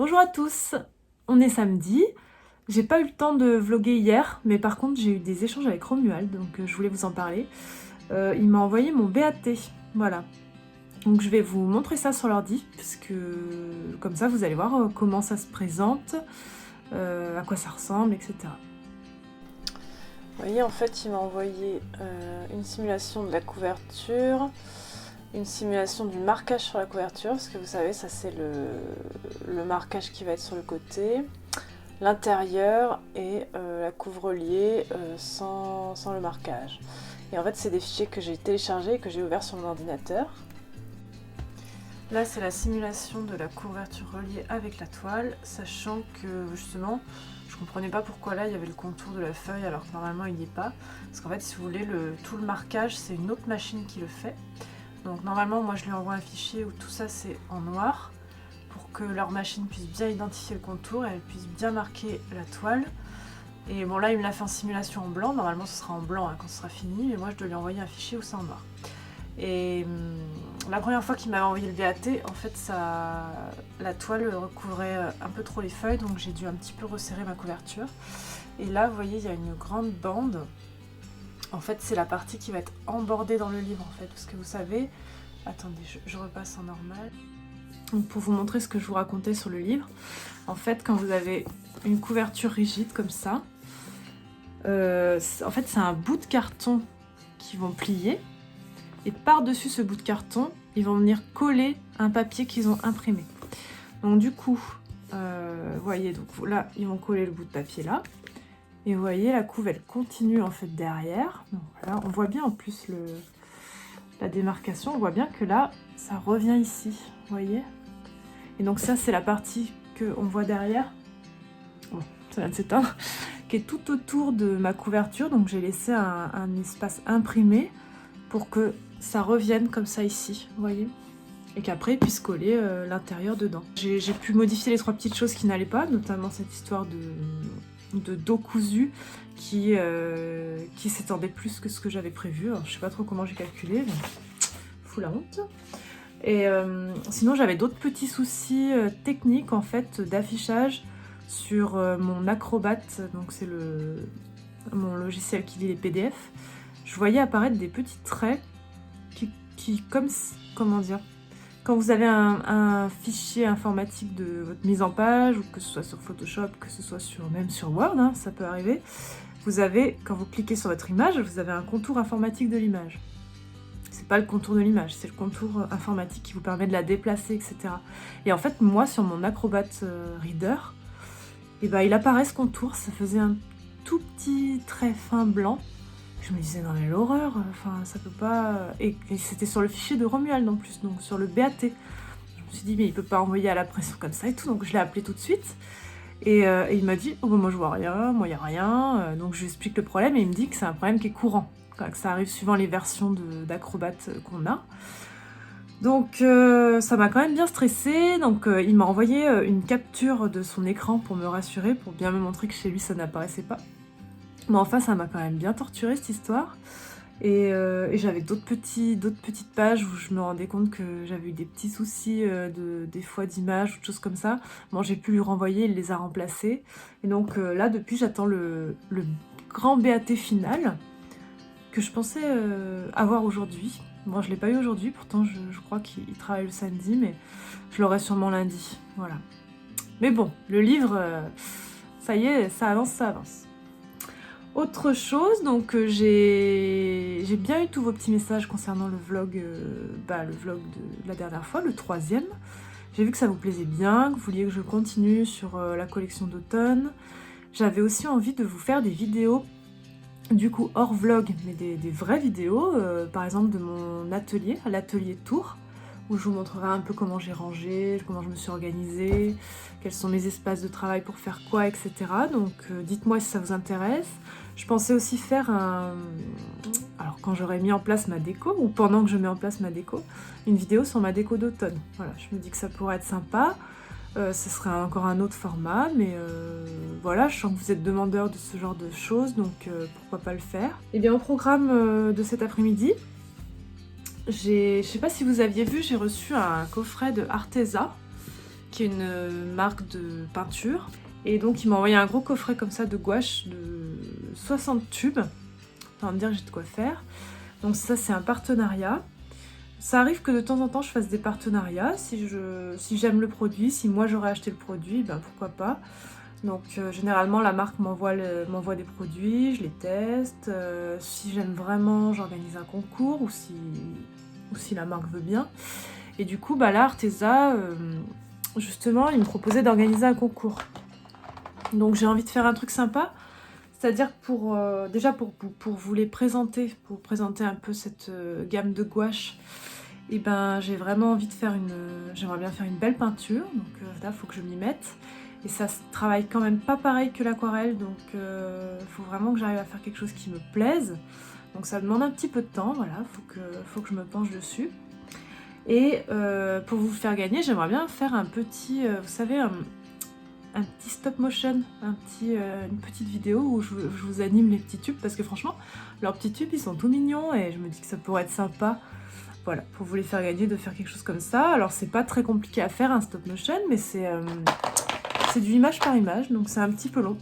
Bonjour à tous, on est samedi. J'ai pas eu le temps de vlogger hier, mais par contre j'ai eu des échanges avec Romuald, donc je voulais vous en parler. Il m'a envoyé mon BAT, voilà. Donc je vais vous montrer ça sur l'ordi, puisque comme ça vous allez voir comment ça se présente, à quoi ça ressemble, etc. Vous voyez, en fait, il m'a envoyé une simulation de la couverture, une simulation du marquage sur la couverture, parce que vous savez, ça c'est le marquage qui va être sur le côté, l'intérieur et la couvre-lier sans le marquage. Et en fait, c'est des fichiers que j'ai téléchargés et que j'ai ouverts sur mon ordinateur. Là, c'est la simulation de la couverture reliée avec la toile, sachant que justement, je comprenais pas pourquoi là il y avait le contour de la feuille alors que normalement il n'y est pas. Parce qu'en fait, si vous voulez, tout le marquage, c'est une autre machine qui le fait. Donc normalement, moi je lui envoie un fichier où tout ça c'est en noir pour que leur machine puisse bien identifier le contour et elle puisse bien marquer la toile. Et bon, là il me l'a fait en simulation en blanc, normalement ce sera en blanc quand ce sera fini, mais moi je dois lui envoyer un fichier où c'est en noir. Et la première fois qu'il m'avait envoyé le BAT, en fait la toile recouvrait un peu trop les feuilles, donc j'ai dû un petit peu resserrer ma couverture. Et là, vous voyez, il y a une grande bande. En fait, c'est la partie qui va être embordée dans le livre, en fait, parce que vous savez... Attendez, je repasse en normal. Donc, pour vous montrer ce que je vous racontais sur le livre, en fait, quand vous avez une couverture rigide comme ça, en fait, c'est un bout de carton qu'ils vont plier. Et par-dessus ce bout de carton, ils vont venir coller un papier qu'ils ont imprimé. Donc du coup, vous voyez, donc là, ils vont coller le bout de papier là. Et vous voyez, la couve, elle continue en fait derrière. Donc voilà, on voit bien en plus la démarcation. On voit bien que là, ça revient ici, vous voyez. Et donc ça, c'est la partie qu'on voit derrière. Bon, ça vient de s'éteindre. Qui est tout autour de ma couverture. Donc j'ai laissé un espace imprimé pour que ça revienne comme ça ici, vous voyez, et qu'après il puisse coller l'intérieur dedans. J'ai pu modifier les 3 petites choses qui n'allaient pas, notamment cette histoire de dos cousu qui s'étendait plus que ce que j'avais prévu. Alors, je sais pas trop comment j'ai calculé, mais fou la honte. Et sinon j'avais d'autres petits soucis techniques en fait d'affichage sur mon Acrobat, donc c'est mon logiciel qui lit les PDF. Je voyais apparaître des petits traits qui comment dire, quand vous avez un fichier informatique de votre mise en page, ou que ce soit sur Photoshop, que ce soit même sur Word, hein, ça peut arriver, vous avez, quand vous cliquez sur votre image, vous avez un contour informatique de l'image. C'est pas le contour de l'image, c'est le contour informatique qui vous permet de la déplacer, etc. Et en fait, moi, sur mon Acrobat Reader, et ben, il apparaît ce contour, ça faisait un tout petit trait fin blanc. Je me disais, non mais l'horreur, enfin ça peut pas... Et c'était sur le fichier de Romuald en plus, donc sur le BAT. Je me suis dit, mais il peut pas envoyer à la pression comme ça et tout, donc je l'ai appelé tout de suite. Et il m'a dit, oh bah moi je vois rien, moi il n'y a rien. Donc je lui explique le problème et il me dit que c'est un problème qui est courant, que ça arrive suivant les versions d'Acrobat qu'on a. Donc ça m'a quand même bien stressée, donc il m'a envoyé une capture de son écran pour me rassurer, pour bien me montrer que chez lui ça n'apparaissait pas. Mais enfin, ça m'a quand même bien torturée cette histoire. Et j'avais d'autres petites pages où je me rendais compte que j'avais eu des petits soucis des fois d'image ou de choses comme ça. Bon, j'ai pu lui renvoyer, il les a remplacés. Et donc là, depuis, j'attends le grand BAT final que je pensais avoir aujourd'hui. Bon, je ne l'ai pas eu aujourd'hui, pourtant je crois qu'il travaille le samedi, mais je l'aurai sûrement lundi. Voilà. Mais bon, le livre, ça y est, ça avance, ça avance. Autre chose, donc j'ai bien eu tous vos petits messages concernant le vlog de la dernière fois, le 3e. J'ai vu que ça vous plaisait bien, que vous vouliez que je continue sur la collection d'automne. J'avais aussi envie de vous faire des vidéos, du coup hors vlog, mais des vraies vidéos, par exemple de mon atelier, l'atelier Tours, où je vous montrerai un peu comment j'ai rangé, comment je me suis organisée, quels sont mes espaces de travail pour faire quoi, etc. Donc dites-moi si ça vous intéresse. Je pensais aussi faire alors quand j'aurai mis en place ma déco, ou pendant que je mets en place ma déco, une vidéo sur ma déco d'automne. Voilà, je me dis que ça pourrait être sympa. Ce serait encore un autre format, mais voilà, je sens que vous êtes demandeur de ce genre de choses, donc pourquoi pas le faire. Et bien au programme de cet après-midi, je sais pas si vous aviez vu, j'ai reçu un coffret de Arteza qui est une marque de peinture. Et donc il m'a envoyé un gros coffret comme ça de gouache de 60 tubes. Ça va me dire que j'ai de quoi faire. Donc ça c'est un partenariat. Ça arrive que de temps en temps je fasse des partenariats. Si j'aime le produit, si moi j'aurais acheté le produit, ben pourquoi pas. Donc généralement la marque m'envoie des produits, je les teste. Si j'aime vraiment, j'organise un concours ou si la marque veut bien. Et du coup, bah là, Arteza, justement, il me proposait d'organiser un concours. Donc j'ai envie de faire un truc sympa, c'est-à-dire déjà pour vous les présenter, pour présenter un peu cette gamme de gouache. Et ben j'ai vraiment envie de j'aimerais bien faire une belle peinture, donc là il faut que je m'y mette. Et ça se travaille quand même pas pareil que l'aquarelle, donc il faut vraiment que j'arrive à faire quelque chose qui me plaise. Donc ça demande un petit peu de temps, voilà, faut que je me penche dessus. Et pour vous faire gagner, j'aimerais bien faire un petit, vous savez, un petit stop motion, une petite vidéo où je vous anime les petits tubes, parce que franchement, leurs petits tubes, ils sont tout mignons et je me dis que ça pourrait être sympa, voilà, pour vous les faire gagner, de faire quelque chose comme ça. Alors c'est pas très compliqué à faire un stop motion, mais c'est du image par image, donc c'est un petit peu long.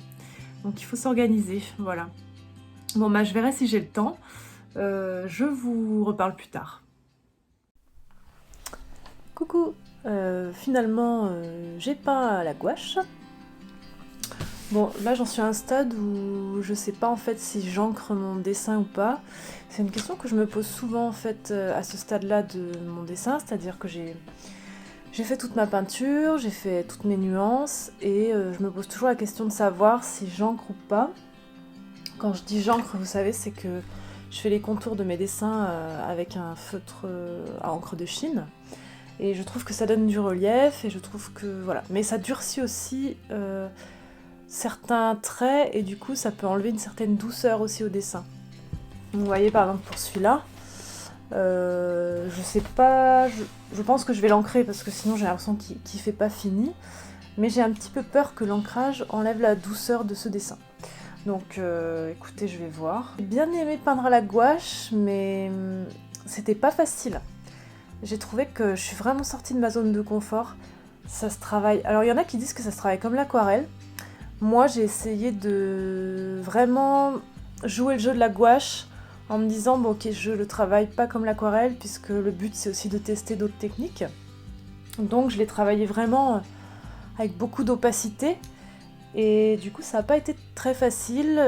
Donc il faut s'organiser, voilà. Bon bah je verrai si j'ai le temps, je vous reparle plus tard. Coucou, finalement j'ai peint à la gouache. Bon, là j'en suis à un stade où je sais pas en fait si j'encre mon dessin ou pas. C'est une question que je me pose souvent en fait à ce stade-là de mon dessin, c'est-à-dire que j'ai fait toute ma peinture, j'ai fait toutes mes nuances et je me pose toujours la question de savoir si j'encre ou pas. Quand je dis j'encre, vous savez, c'est que je fais les contours de mes dessins avec un feutre à encre de Chine. Et je trouve que ça donne du relief et je trouve que voilà. Mais ça durcit aussi certains traits et du coup ça peut enlever une certaine douceur aussi au dessin. Vous voyez par exemple pour celui-là, je sais pas, je pense que je vais l'ancrer parce que sinon j'ai l'impression qu'il fait pas fini. Mais j'ai un petit peu peur que l'ancrage enlève la douceur de ce dessin. Donc écoutez, je vais voir. J'ai bien aimé peindre à la gouache, mais c'était pas facile. J'ai trouvé que je suis vraiment sortie de ma zone de confort. Ça se travaille. Alors il y en a qui disent que ça se travaille comme l'aquarelle. Moi j'ai essayé de vraiment jouer le jeu de la gouache en me disant bon ok, je le travaille pas comme l'aquarelle puisque le but c'est aussi de tester d'autres techniques. Donc je l'ai travaillé vraiment avec beaucoup d'opacité et du coup ça n'a pas été très facile.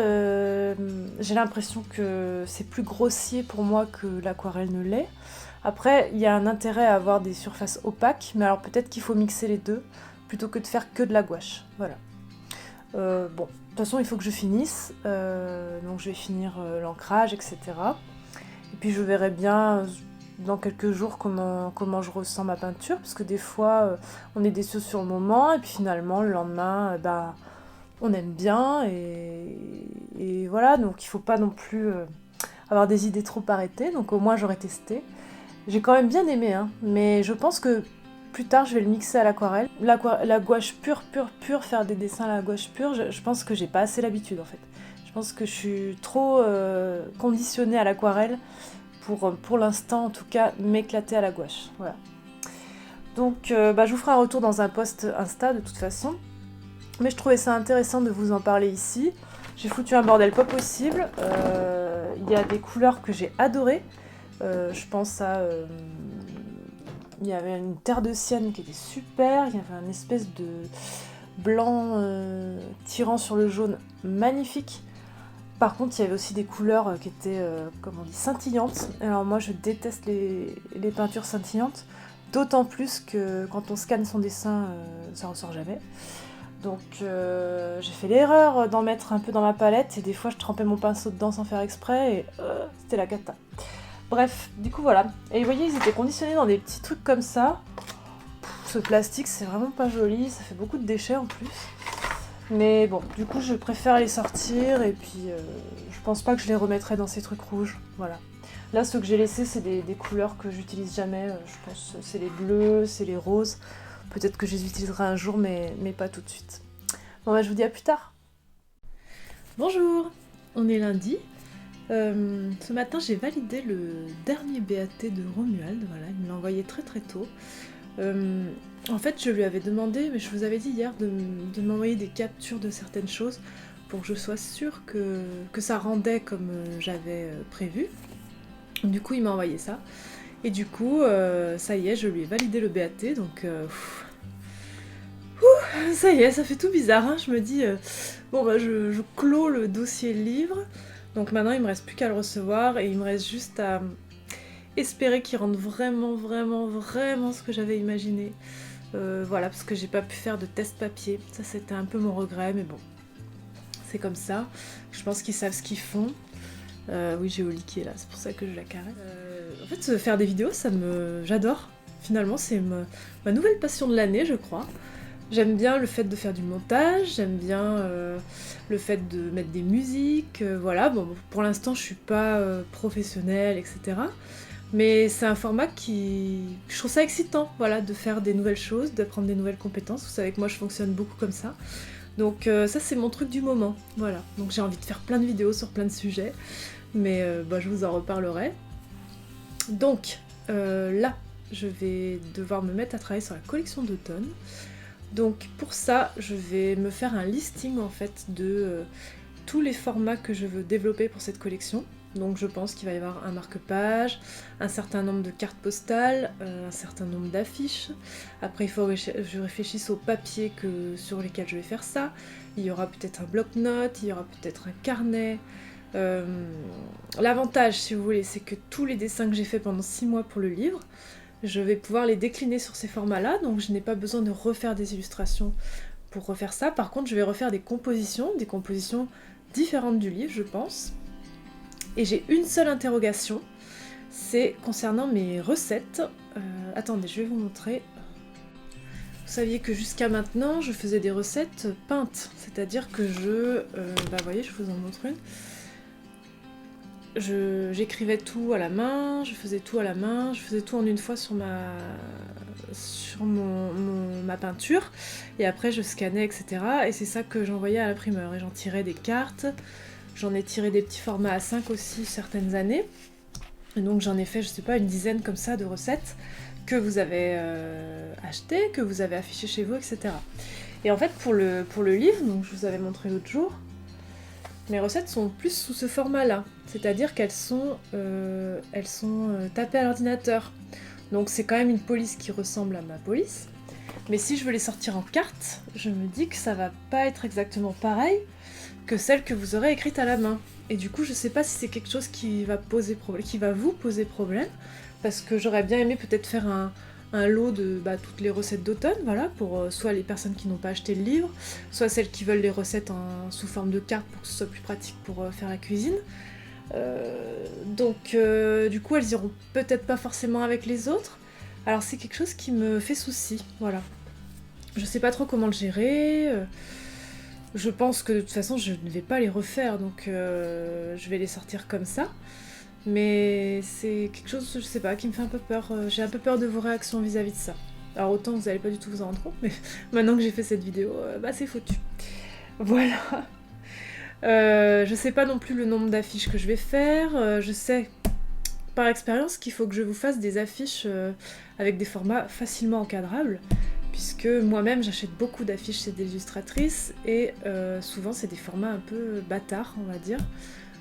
J'ai l'impression que c'est plus grossier pour moi que l'aquarelle ne l'est. Après, il y a un intérêt à avoir des surfaces opaques, mais alors peut-être qu'il faut mixer les deux, plutôt que de faire que de la gouache. Voilà. Bon, de toute façon, il faut que je finisse, donc je vais finir l'ancrage, etc. Et puis je verrai bien dans quelques jours comment je ressens ma peinture, parce que des fois, on est déçu sur le moment, et puis finalement, le lendemain, on aime bien, et voilà, donc il ne faut pas non plus avoir des idées trop arrêtées, donc au moins j'aurai testé. J'ai quand même bien aimé, hein, mais je pense que plus tard je vais le mixer à l'aquarelle. La gouache pure, faire des dessins à la gouache pure, je pense que j'ai pas assez l'habitude en fait. Je pense que je suis trop conditionnée à l'aquarelle pour l'instant en tout cas m'éclater à la gouache. Voilà. Donc je vous ferai un retour dans un post Insta de toute façon. Mais je trouvais ça intéressant de vous en parler ici. J'ai foutu un bordel pas possible. Il y a des couleurs que j'ai adorées. Je pense à... il y avait une terre de sienne qui était super, il y avait une espèce de blanc tirant sur le jaune magnifique. Par contre, il y avait aussi des couleurs qui étaient, comment on dit, scintillantes. Alors moi, je déteste les peintures scintillantes, d'autant plus que quand on scanne son dessin, ça ressort jamais. Donc j'ai fait l'erreur d'en mettre un peu dans ma palette et des fois je trempais mon pinceau dedans sans faire exprès et c'était la cata. Bref, du coup voilà. Et vous voyez, ils étaient conditionnés dans des petits trucs comme ça. Ce plastique, c'est vraiment pas joli, ça fait beaucoup de déchets en plus. Mais bon, du coup, je préfère les sortir et puis je pense pas que je les remettrai dans ces trucs rouges. Voilà. Là, ceux que j'ai laissés, c'est des couleurs que j'utilise jamais. Je pense c'est les bleus, c'est les roses. Peut-être que je les utiliserai un jour, mais pas tout de suite. Bon, bah, je vous dis à plus tard. Bonjour, on est lundi. Ce matin, j'ai validé le dernier BAT de Romuald. Voilà, il me l'a envoyé très très tôt. En fait, je lui avais demandé, mais je vous avais dit hier, de m'envoyer des captures de certaines choses pour que je sois sûre que ça rendait comme j'avais prévu. Du coup, il m'a envoyé ça. Et du coup, ça y est, je lui ai validé le BAT, donc ça y est, ça fait tout bizarre, hein. Je me dis, bon bah je clôt le dossier livre, donc maintenant il me reste plus qu'à le recevoir, et il me reste juste à espérer qu'il rende vraiment, vraiment, vraiment ce que j'avais imaginé. Voilà, parce que j'ai pas pu faire de test papier, ça c'était un peu mon regret, mais bon, c'est comme ça. Je pense qu'ils savent ce qu'ils font. Oui, j'ai Oli qui est là, c'est pour ça que je la caresse. En fait, faire des vidéos, j'adore. Finalement, c'est ma nouvelle passion de l'année, je crois. J'aime bien le fait de faire du montage, j'aime bien le fait de mettre des musiques, voilà. Bon, pour l'instant, je suis pas professionnelle, etc. Mais c'est un format je trouve ça excitant, voilà, de faire des nouvelles choses, d'apprendre des nouvelles compétences. Vous savez que moi, je fonctionne beaucoup comme ça. Donc ça, c'est mon truc du moment, voilà. Donc j'ai envie de faire plein de vidéos sur plein de sujets, mais bah, je vous en reparlerai. Donc là, je vais devoir me mettre à travailler sur la collection d'automne. Donc pour ça, je vais me faire un listing en fait de tous les formats que je veux développer pour cette collection. Donc je pense qu'il va y avoir un marque-page, un certain nombre de cartes postales, un certain nombre d'affiches. Après il faut que je réfléchisse aux papiers sur lesquels je vais faire ça. Il y aura peut-être un bloc-notes, il y aura peut-être un carnet. L'avantage, si vous voulez, c'est que tous les dessins que j'ai fait pendant 6 mois pour le livre, je vais pouvoir les décliner sur ces formats-là, donc je n'ai pas besoin de refaire des illustrations pour refaire ça. Par contre, je vais refaire des compositions différentes du livre, je pense. Et j'ai une seule interrogation, c'est concernant mes recettes. Attendez, je vais vous montrer. Vous saviez que jusqu'à maintenant, je faisais des recettes peintes, c'est-à-dire que bah vous voyez, je vous en montre une. J'écrivais tout à la main, je faisais tout à la main, je faisais tout en une fois sur ma peinture, et après je scannais, etc. Et c'est ça que j'envoyais à l'imprimeur, et j'en tirais des cartes, j'en ai tiré des petits formats A5 aussi certaines années, et donc j'en ai fait, je sais pas, une dizaine comme ça de recettes que vous avez achetées, que vous avez affichées chez vous, etc. Et en fait pour le livre, donc je vous avais montré l'autre jour, mes recettes sont plus sous ce format-là, c'est-à-dire qu'elles sont tapées à l'ordinateur. Donc c'est quand même une police qui ressemble à ma police. Mais si je veux les sortir en carte, je me dis que ça va pas être exactement pareil que celle que vous aurez écrite à la main. Et du coup, je sais pas si c'est quelque chose qui va vous poser problème, parce que j'aurais bien aimé peut-être faire un lot de toutes les recettes d'automne, voilà, pour soit les personnes qui n'ont pas acheté le livre, soit celles qui veulent les recettes sous forme de cartes pour que ce soit plus pratique pour faire la cuisine. Donc du coup elles iront peut-être pas forcément avec les autres, alors c'est quelque chose qui me fait souci, voilà. Je sais pas trop comment le gérer, je pense que de toute façon je ne vais pas les refaire, donc je vais les sortir comme ça. Mais c'est quelque chose, je sais pas, qui me fait un peu peur. J'ai un peu peur de vos réactions vis-à-vis de ça. Alors autant vous allez pas du tout vous en rendre compte, mais maintenant que j'ai fait cette vidéo, c'est foutu. Voilà. Je sais pas non plus le nombre d'affiches que je vais faire. Je sais par expérience qu'il faut que je vous fasse des affiches avec des formats facilement encadrables, puisque moi-même j'achète beaucoup d'affiches chez des illustratrices, et souvent c'est des formats un peu bâtards, on va dire.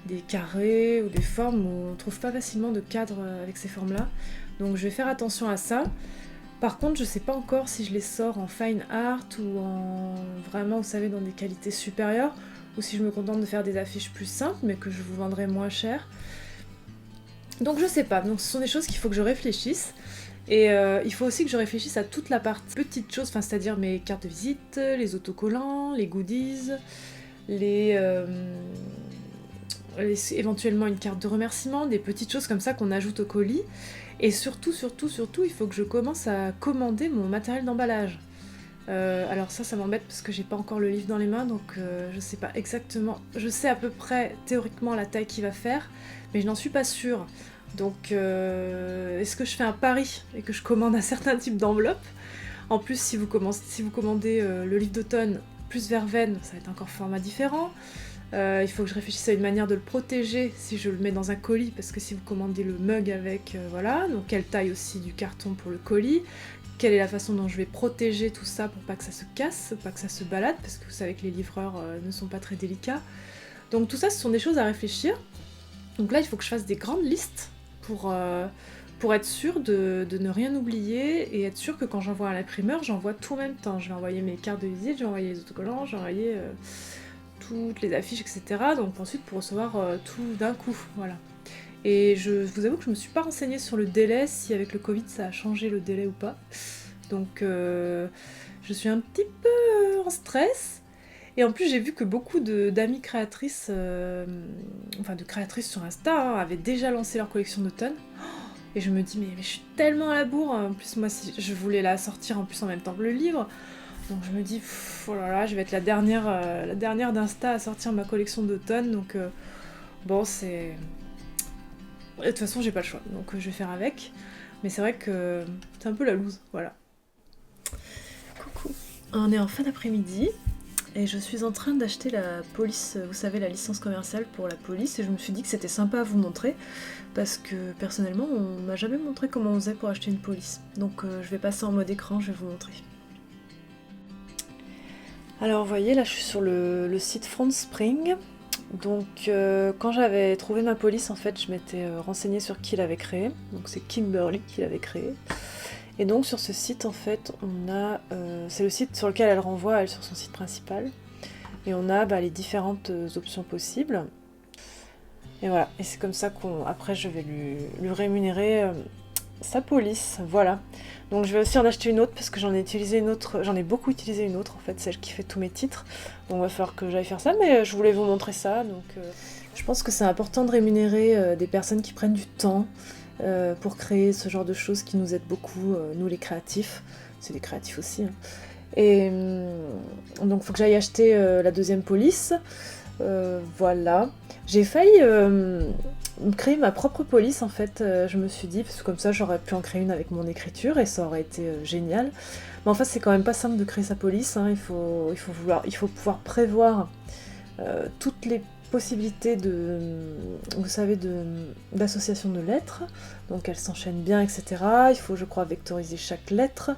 Des carrés ou des formes où on trouve pas facilement de cadre avec ces formes-là. Donc je vais faire attention à ça. Par contre, je sais pas encore si je les sors en fine art ou en vraiment, vous savez, dans des qualités supérieures, ou si je me contente de faire des affiches plus simples, mais que je vous vendrai moins cher. Donc je sais pas. Donc ce sont des choses qu'il faut que je réfléchisse. Et il faut aussi que je réfléchisse à toute la partie petites choses, c'est-à-dire mes cartes de visite, les autocollants, les goodies, éventuellement une carte de remerciement, des petites choses comme ça qu'on ajoute au colis. Et surtout, il faut que je commence à commander mon matériel d'emballage. Alors ça m'embête parce que j'ai pas encore le livre dans les mains, donc je sais pas exactement. Je sais à peu près théoriquement la taille qu'il va faire, mais je n'en suis pas sûre. Donc est-ce que je fais un pari et que je commande un certain type d'enveloppe? En plus, si vous commandez le livre d'automne plus verveine, ça va être encore format différent. Il faut que je réfléchisse à une manière de le protéger si je le mets dans un colis, parce que si vous commandez le mug avec, voilà. Donc quelle taille aussi du carton pour le colis, quelle est la façon dont je vais protéger tout ça pour pas que ça se casse, pas que ça se balade, parce que vous savez que les livreurs ne sont pas très délicats. Donc tout ça, ce sont des choses à réfléchir. Donc là, il faut que je fasse des grandes listes pour être sûre de ne rien oublier et être sûre que quand j'envoie à l'imprimeur, j'envoie tout en même temps. Je vais envoyer mes cartes de visite, je vais envoyer les autocollants, je vais envoyer toutes les affiches, etc. Donc ensuite pour recevoir tout d'un coup, voilà. Et je vous avoue que je me suis pas renseignée sur le délai, si avec le Covid ça a changé le délai ou pas. Donc je suis un petit peu en stress. Et en plus j'ai vu que beaucoup d'amies créatrices, enfin de créatrices sur Insta, hein, avaient déjà lancé leur collection d'automne. Et je me dis mais je suis tellement à la bourre. En plus moi je voulais la sortir en plus en même temps que le livre. Donc je me dis, oh là là, je vais être la dernière d'Insta à sortir ma collection d'automne, donc bon, c'est... De toute façon, j'ai pas le choix, donc je vais faire avec. Mais c'est vrai que c'est un peu la loose, voilà. Coucou. On est en fin d'après-midi, et je suis en train d'acheter la police, vous savez, la licence commerciale pour la police, et je me suis dit que c'était sympa à vous montrer, parce que personnellement, on m'a jamais montré comment on faisait pour acheter une police. Donc je vais passer en mode écran, je vais vous montrer. Alors vous voyez, là je suis sur le site Front Spring. Donc quand j'avais trouvé ma police, en fait, je m'étais renseignée sur qui l'avait créée. Donc c'est Kimberly qui l'avait créée. Et donc sur ce site, en fait, on a... c'est le site sur lequel elle renvoie, elle, sur son site principal. Et on a les différentes options possibles. Et voilà, et c'est comme ça qu'après je vais lui rémunérer sa police, voilà. Donc je vais aussi en acheter une autre parce que j'en ai beaucoup utilisé une autre en fait, celle qui fait tous mes titres. Donc il va falloir que j'aille faire ça, mais je voulais vous montrer ça. Donc je pense que c'est important de rémunérer des personnes qui prennent du temps pour créer ce genre de choses qui nous aident beaucoup, nous les créatifs. C'est des créatifs aussi. Hein. Et donc il faut que j'aille acheter la deuxième police. Voilà. J'ai failli créer ma propre police en fait, je me suis dit, parce que comme ça j'aurais pu en créer une avec mon écriture et ça aurait été génial. Mais en fait c'est quand même pas simple de créer sa police, hein. Il faut pouvoir prévoir toutes les possibilités vous savez, d'association de lettres, donc elles s'enchaînent bien, etc. Il faut, je crois, vectoriser chaque lettre.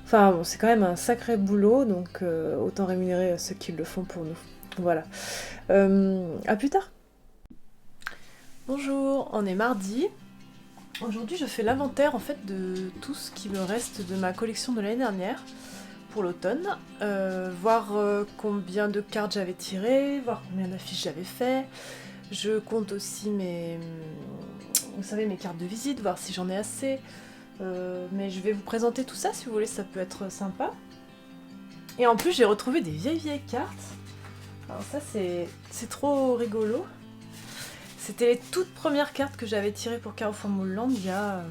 Enfin bon, c'est quand même un sacré boulot, donc autant rémunérer ceux qui le font pour nous. Voilà. À plus tard. Bonjour, on est mardi. Aujourd'hui, je fais l'inventaire en fait de tout ce qui me reste de ma collection de l'année dernière pour l'automne. Voir combien de cartes j'avais tirées, voir combien d'affiches j'avais fait. Je compte aussi vous savez, mes cartes de visite, voir si j'en ai assez. Mais je vais vous présenter tout ça si vous voulez, ça peut être sympa. Et en plus, j'ai retrouvé des vieilles cartes. Alors ça, c'est trop rigolo. C'était les toutes premières cartes que j'avais tirées pour Carrefour Moulland il y a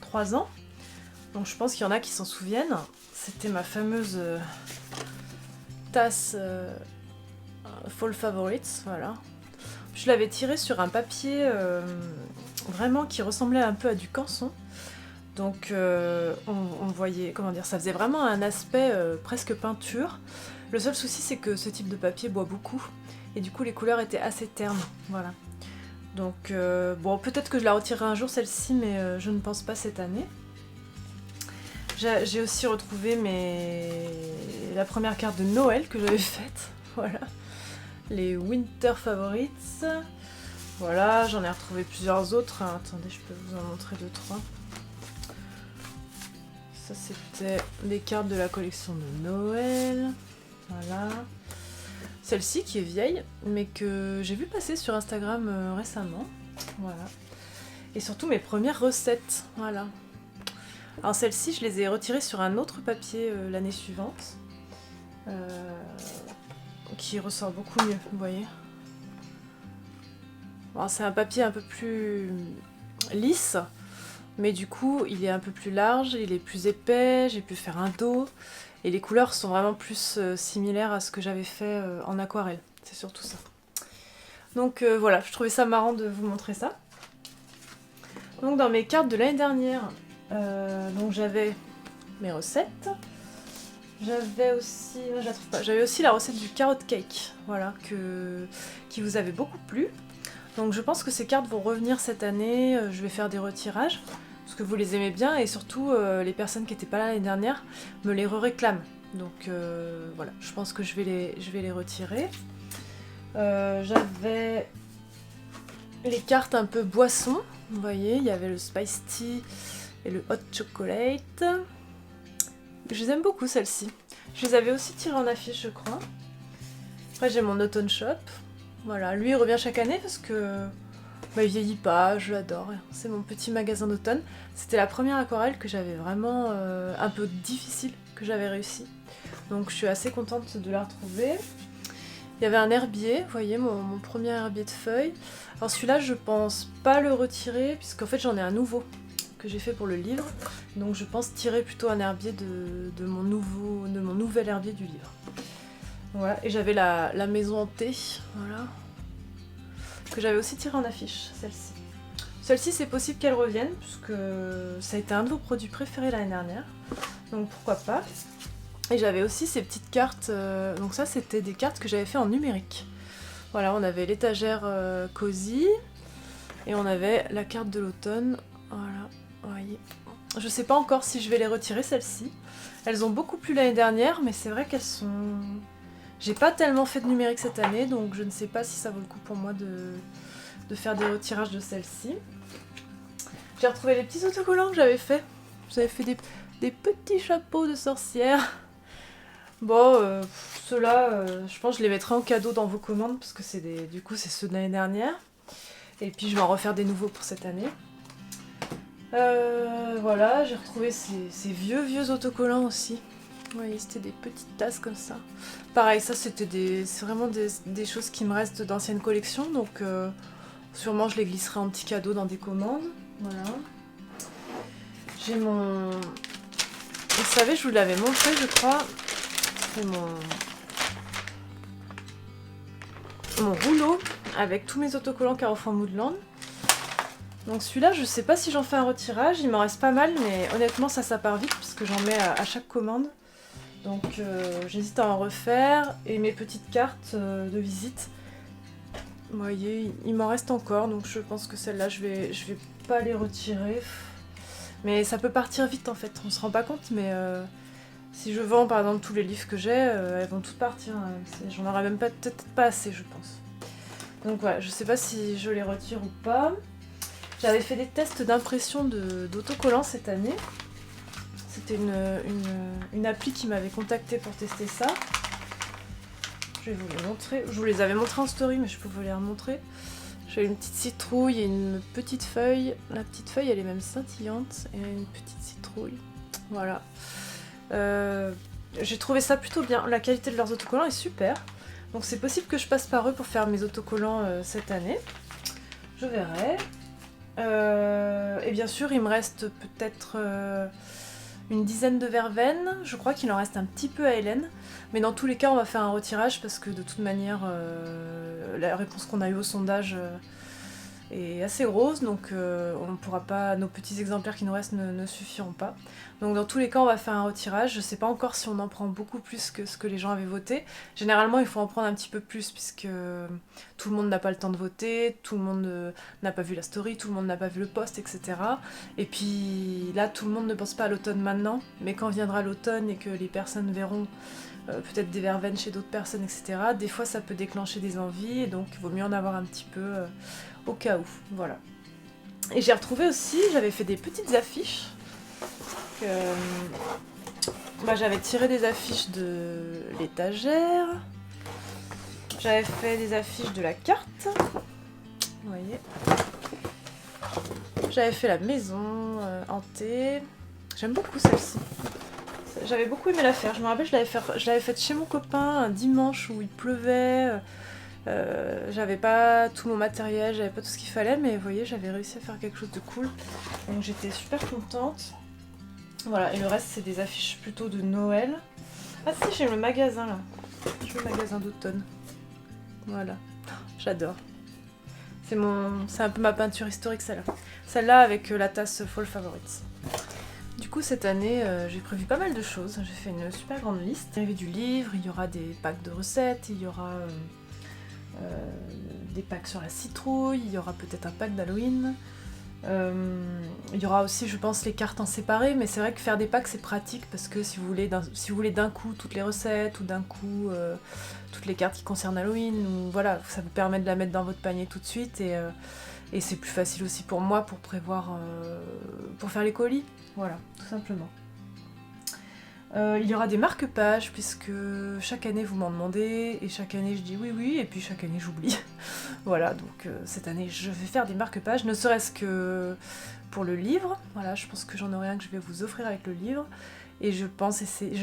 3 ans. Donc je pense qu'il y en a qui s'en souviennent. C'était ma fameuse tasse Fall Favorites, voilà. Je l'avais tirée sur un papier vraiment qui ressemblait un peu à du canson. Donc on voyait, comment dire, ça faisait vraiment un aspect presque peinture. Le seul souci c'est que ce type de papier boit beaucoup et du coup les couleurs étaient assez ternes, voilà. Donc bon, peut-être que je la retirerai un jour celle-ci, mais je ne pense pas cette année. J'ai aussi retrouvé la première carte de Noël que j'avais faite, voilà. Les Winter Favorites. Voilà, j'en ai retrouvé plusieurs autres. Hein. Attendez, je peux vous en montrer 2-3. Ça c'était les cartes de la collection de Noël. Voilà. Celle-ci qui est vieille, mais que j'ai vu passer sur Instagram récemment. Voilà. Et surtout mes premières recettes. Voilà. Alors celles-ci, je les ai retirées sur un autre papier l'année suivante. Qui ressort beaucoup mieux, vous voyez. Bon, c'est un papier un peu plus lisse, mais du coup, il est un peu plus large, il est plus épais, j'ai pu faire un dos. Et les couleurs sont vraiment plus similaires à ce que j'avais fait en aquarelle. C'est surtout ça. Donc voilà, je trouvais ça marrant de vous montrer ça. Donc dans mes cartes de l'année dernière, donc j'avais mes recettes. J'avais aussi, je la trouve pas. J'avais aussi la recette du carrot cake, voilà, qui vous avait beaucoup plu. Donc je pense que ces cartes vont revenir cette année. Je vais faire des retirages parce que vous les aimez bien et surtout les personnes qui n'étaient pas là l'année dernière me les réclament. Donc voilà, je pense que je vais les retirer. J'avais les cartes un peu boisson. Vous voyez, il y avait le spice tea et le hot chocolate. Je les aime beaucoup celles-ci. Je les avais aussi tirées en affiche, je crois. Après j'ai mon autumn shop. Voilà, lui il revient chaque année parce que il vieillit pas, je l'adore. C'est mon petit magasin d'automne. C'était la première aquarelle que j'avais vraiment un peu difficile, que j'avais réussi. Donc je suis assez contente de la retrouver. Il y avait un herbier, vous voyez, mon premier herbier de feuilles. Alors celui-là, je pense pas le retirer, puisqu'en fait j'en ai un nouveau que j'ai fait pour le livre. Donc je pense tirer plutôt un herbier de mon nouvel herbier du livre. Voilà, et j'avais la maison hantée, voilà, que j'avais aussi tiré en affiche, celle-ci. Celle-ci, c'est possible qu'elle revienne, puisque ça a été un de vos produits préférés l'année dernière. Donc pourquoi pas. Et j'avais aussi ces petites cartes, donc ça c'était des cartes que j'avais fait en numérique. Voilà, on avait l'étagère cosy, et on avait la carte de l'automne, voilà, vous voyez. Je sais pas encore si je vais les retirer celles-ci. Elles ont beaucoup plu l'année dernière, mais c'est vrai qu'elles sont... J'ai pas tellement fait de numérique cette année, donc je ne sais pas si ça vaut le coup pour moi de faire des retirages de celles-ci. J'ai retrouvé les petits autocollants que j'avais fait. J'avais fait des petits chapeaux de sorcière. Bon, ceux-là, je pense que je les mettrai en cadeau dans vos commandes, parce que du coup c'est ceux de l'année dernière. Et puis je vais en refaire des nouveaux pour cette année. Voilà, j'ai retrouvé ces vieux autocollants aussi. Vous voyez, c'était des petites tasses comme ça. Pareil, ça c'est vraiment des choses qui me restent d'anciennes collections, donc sûrement je les glisserai en petit cadeau dans des commandes. Voilà. J'ai mon... Vous savez, je vous l'avais montré, je crois. C'est mon rouleau avec tous mes autocollants Carrefour Moodland. Donc celui-là, je sais pas si j'en fais un retirage, il m'en reste pas mal, mais honnêtement ça part vite puisque j'en mets à chaque commande. Donc j'hésite à en refaire. Et mes petites cartes de visite, vous voyez, il m'en reste encore, donc je pense que celle-là, je vais pas les retirer. Mais ça peut partir vite en fait, on se rend pas compte, mais si je vends par exemple tous les livres que j'ai, elles vont toutes partir. J'en aurai même peut-être pas assez, je pense. Donc voilà, je sais pas si je les retire ou pas. J'avais fait des tests d'impression d'autocollants cette année. C'était une appli qui m'avait contacté pour tester ça. Je vais vous les montrer. Je vous les avais montrés en story, mais je peux vous les remontrer. J'ai une petite citrouille et une petite feuille. La petite feuille, elle est même scintillante. Et une petite citrouille. Voilà. J'ai trouvé ça plutôt bien. La qualité de leurs autocollants est super. Donc c'est possible que je passe par eux pour faire mes autocollants cette année. Je verrai. Et bien sûr, il me reste peut-être une dizaine de verveines. Je crois qu'il en reste un petit peu à Hélène. Mais dans tous les cas, on va faire un retirage parce que de toute manière, la réponse qu'on a eue au sondage est assez grosse. Donc on pourra pas, nos petits exemplaires qui nous restent ne suffiront pas. Donc dans tous les cas, on va faire un retirage. Je sais pas encore si on en prend beaucoup plus que ce que les gens avaient voté. Généralement, il faut en prendre un petit peu plus puisque tout le monde n'a pas le temps de voter, tout le monde n'a pas vu la story, tout le monde n'a pas vu le post, etc. Et puis là, tout le monde ne pense pas à l'automne maintenant, mais quand viendra l'automne et que les personnes verront peut-être des verveines chez d'autres personnes, etc., des fois ça peut déclencher des envies, et donc il vaut mieux en avoir un petit peu au cas où. Voilà. Et j'ai retrouvé aussi, j'avais fait des petites affiches. J'avais tiré des affiches de l'étagère. J'avais fait des affiches de la carte. Vous voyez. J'avais fait la maison hantée. J'aime beaucoup celle-ci. J'avais beaucoup aimé la faire. Je me rappelle, je l'avais faite chez mon copain un dimanche où il pleuvait. J'avais pas tout mon matériel, j'avais pas tout ce qu'il fallait, mais vous voyez, j'avais réussi à faire quelque chose de cool. Donc j'étais super contente. Voilà, et le reste, c'est des affiches plutôt de Noël. Ah si, j'ai le magasin là. J'ai le magasin d'automne. Voilà, j'adore. C'est un peu ma peinture historique, celle-là. Celle-là avec la tasse Fall Favorites. Du coup, cette année, j'ai prévu pas mal de choses. J'ai fait une super grande liste. Il y avait du livre, il y aura des packs de recettes, il y aura des packs sur la citrouille, il y aura peut-être un pack d'Halloween. Il y aura aussi, je pense, les cartes en séparé, mais c'est vrai que faire des packs, c'est pratique parce que si vous voulez d'un coup toutes les recettes ou d'un coup toutes les cartes qui concernent Halloween, ou, voilà, ça vous permet de la mettre dans votre panier tout de suite et c'est plus facile aussi pour moi pour prévoir, pour faire les colis. Voilà, tout simplement. Il y aura des marque-pages puisque chaque année vous m'en demandez et chaque année je dis oui et puis chaque année j'oublie. Voilà, donc cette année je vais faire des marque-pages, ne serait-ce que pour le livre. Voilà, je pense que j'en aurai un que je vais vous offrir avec le livre et je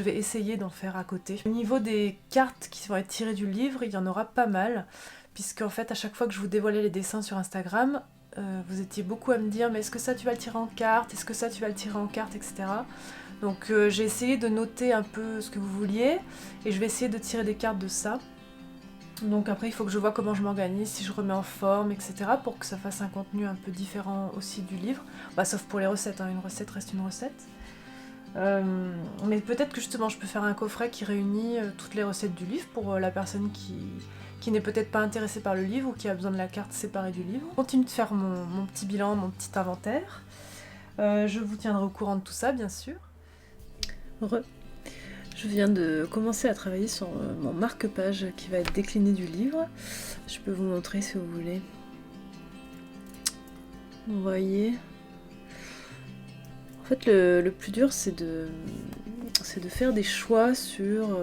vais essayer d'en faire à côté. Au niveau des cartes qui vont être tirées du livre, il y en aura pas mal puisque en fait à chaque fois que je vous dévoilais les dessins sur Instagram, vous étiez beaucoup à me dire mais est-ce que ça tu vas le tirer en carte, est-ce que ça tu vas le tirer en carte, etc. Donc j'ai essayé de noter un peu ce que vous vouliez et je vais essayer de tirer des cartes de ça. Donc après il faut que je vois comment je m'organise, si je remets en forme, etc. pour que ça fasse un contenu un peu différent aussi du livre. Bah, sauf pour les recettes, hein. Une recette reste une recette. Mais peut-être que justement je peux faire un coffret qui réunit toutes les recettes du livre pour la personne qui n'est peut-être pas intéressée par le livre ou qui a besoin de la carte séparée du livre. Je continue de faire mon petit bilan, mon petit inventaire. Je vous tiendrai au courant de tout ça bien sûr. Je viens de commencer à travailler sur mon marque-page qui va être décliné du livre. Je peux vous montrer si vous voulez. Vous voyez. En fait, le plus dur, c'est de faire des choix sur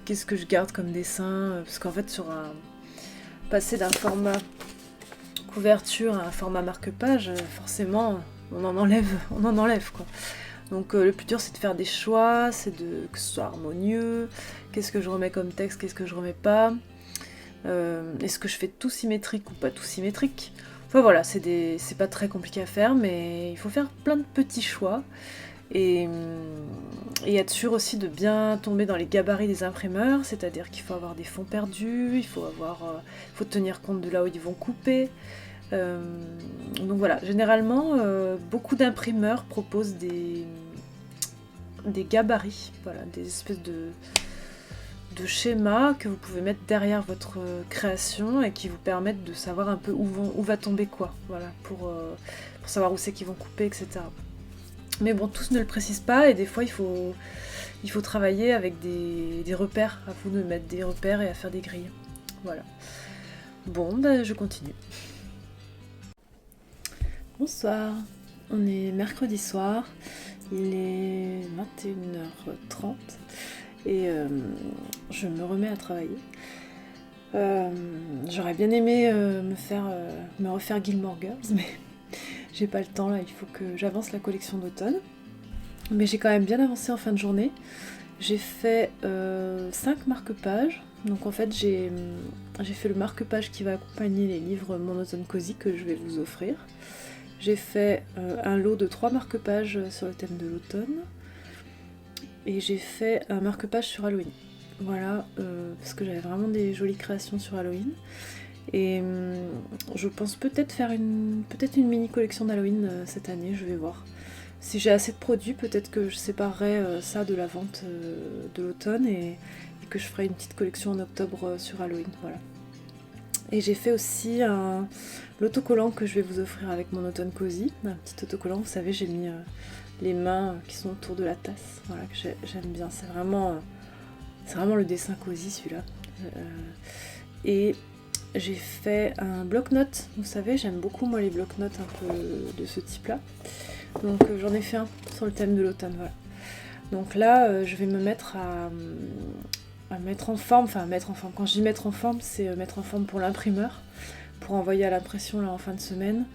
qu'est-ce que je garde comme dessin. Parce qu'en fait, passer d'un format couverture à un format marque-page, forcément, on en enlève quoi. Donc le plus dur c'est de faire des choix, que ce soit harmonieux, qu'est-ce que je remets comme texte, qu'est-ce que je remets pas, est-ce que je fais tout symétrique ou pas tout symétrique. Enfin voilà, c'est pas très compliqué à faire, mais il faut faire plein de petits choix et être sûr aussi de bien tomber dans les gabarits des imprimeurs, c'est-à-dire qu'il faut avoir des fonds perdus, il faut tenir compte de là où ils vont couper. Donc voilà, généralement beaucoup d'imprimeurs proposent des gabarits, voilà, des espèces de schémas que vous pouvez mettre derrière votre création et qui vous permettent de savoir un peu où va tomber quoi, voilà, pour savoir où c'est qu'ils vont couper, etc. Mais bon, tous ne le précisent pas et des fois il faut travailler avec des repères, à vous de mettre des repères et à faire des grilles. Voilà. Bon, bah, je continue. Bonsoir, on est mercredi soir, il est 21h30 et je me remets à travailler. J'aurais bien aimé me refaire Gilmore Girls, mais j'ai pas le temps là, il faut que j'avance la collection d'automne. Mais j'ai quand même bien avancé en fin de journée. J'ai fait 5 marque-pages. Donc en fait j'ai fait le marque-page qui va accompagner les livres Monotone Cozy que je vais vous offrir. J'ai fait un lot de 3 marque-pages sur le thème de l'automne. Et j'ai fait un marque-page sur Halloween. Voilà, parce que j'avais vraiment des jolies créations sur Halloween. Et je pense peut-être faire une mini collection d'Halloween cette année, je vais voir. Si j'ai assez de produits, peut-être que je séparerai ça de la vente de l'automne et que je ferai une petite collection en octobre sur Halloween, voilà. Et j'ai fait aussi l'autocollant que je vais vous offrir avec mon automne cozy, un petit autocollant, vous savez, j'ai mis les mains qui sont autour de la tasse, voilà, que j'aime bien, c'est vraiment le dessin cozy celui-là. Et j'ai fait un bloc-notes, vous savez, j'aime beaucoup moi les bloc-notes un peu de ce type-là. Donc j'en ai fait un sur le thème de l'automne, voilà. Donc là, je vais me mettre à mettre en forme, quand je dis mettre en forme, c'est mettre en forme pour l'imprimeur, pour envoyer à l'impression là en fin de semaine,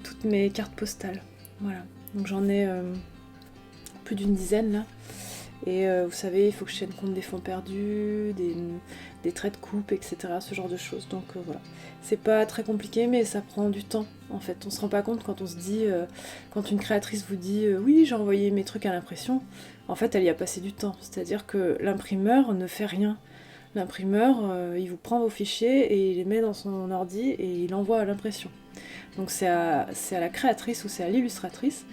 toutes mes cartes postales, voilà. Donc j'en ai plus d'une dizaine là, et vous savez, il faut que je tienne compte des fonds perdus, des traits de coupe, etc., ce genre de choses, donc voilà. C'est pas très compliqué, mais ça prend du temps, en fait. On se rend pas compte quand on se dit, quand une créatrice vous dit « oui, j'ai envoyé mes trucs à l'impression », en fait, elle y a passé du temps. C'est-à-dire que l'imprimeur ne fait rien. L'imprimeur, il vous prend vos fichiers et il les met dans son ordi et il envoie à l'impression. Donc c'est à la créatrice ou c'est à l'illustratrice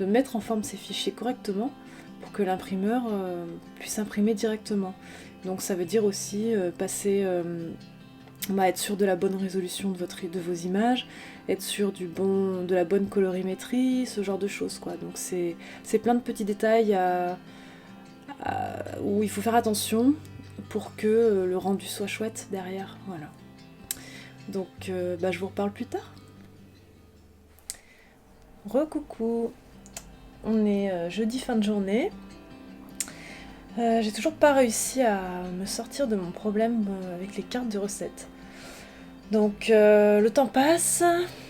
de mettre en forme ces fichiers correctement pour que l'imprimeur puisse imprimer directement. Donc ça veut dire aussi être sûr de la bonne résolution de vos images, être sûr de la bonne colorimétrie, ce genre de choses quoi. Donc c'est plein de petits détails où il faut faire attention pour que le rendu soit chouette derrière. Voilà. Donc je vous reparle plus tard. Recoucou, on est jeudi fin de journée. J'ai toujours pas réussi à me sortir de mon problème avec les cartes de recettes. Donc le temps passe,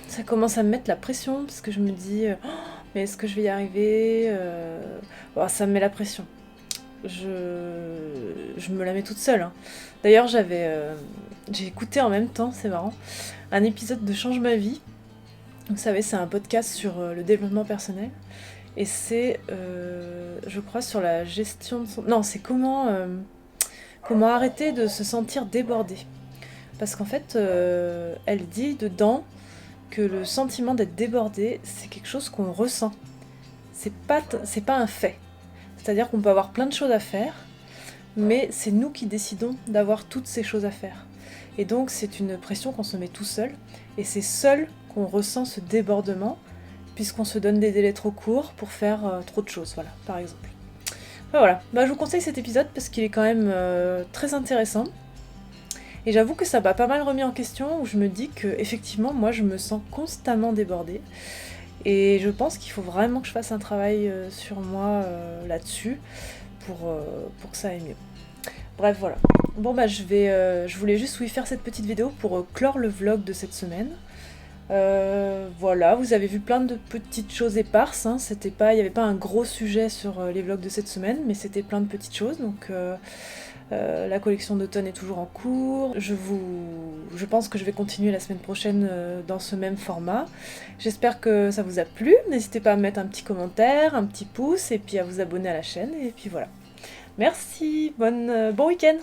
ça commence à me mettre la pression parce que je me dis mais est-ce que je vais y arriver ça me met la pression. Je me la mets toute seule. Hein. D'ailleurs j'ai écouté en même temps, c'est marrant, un épisode de Change ma vie. Vous savez, c'est un podcast sur le développement personnel. Et c'est, je crois, sur la gestion de son... Non, c'est comment arrêter de se sentir débordé. Parce qu'en fait, elle dit dedans que le sentiment d'être débordé, c'est quelque chose qu'on ressent. C'est pas un fait. C'est-à-dire qu'on peut avoir plein de choses à faire, mais c'est nous qui décidons d'avoir toutes ces choses à faire. Et donc, c'est une pression qu'on se met tout seul. Et c'est seul qu'on ressent ce débordement, puisqu'on se donne des délais trop courts pour faire trop de choses, voilà, par exemple. Voilà, je vous conseille cet épisode parce qu'il est quand même très intéressant. Et j'avoue que ça m'a pas mal remis en question, où je me dis que effectivement, moi, je me sens constamment débordée. Et je pense qu'il faut vraiment que je fasse un travail sur moi là-dessus pour que ça aille mieux. Bref, voilà. Bon, je voulais juste faire cette petite vidéo pour clore le vlog de cette semaine. Voilà, vous avez vu plein de petites choses éparses, hein. Il n'y avait pas un gros sujet sur les vlogs de cette semaine, mais c'était plein de petites choses, donc la collection d'automne est toujours en cours. Je pense que je vais continuer la semaine prochaine dans ce même format. J'espère que ça vous a plu, n'hésitez pas à mettre un petit commentaire, un petit pouce, et puis à vous abonner à la chaîne, et puis voilà. Merci, bon week-end!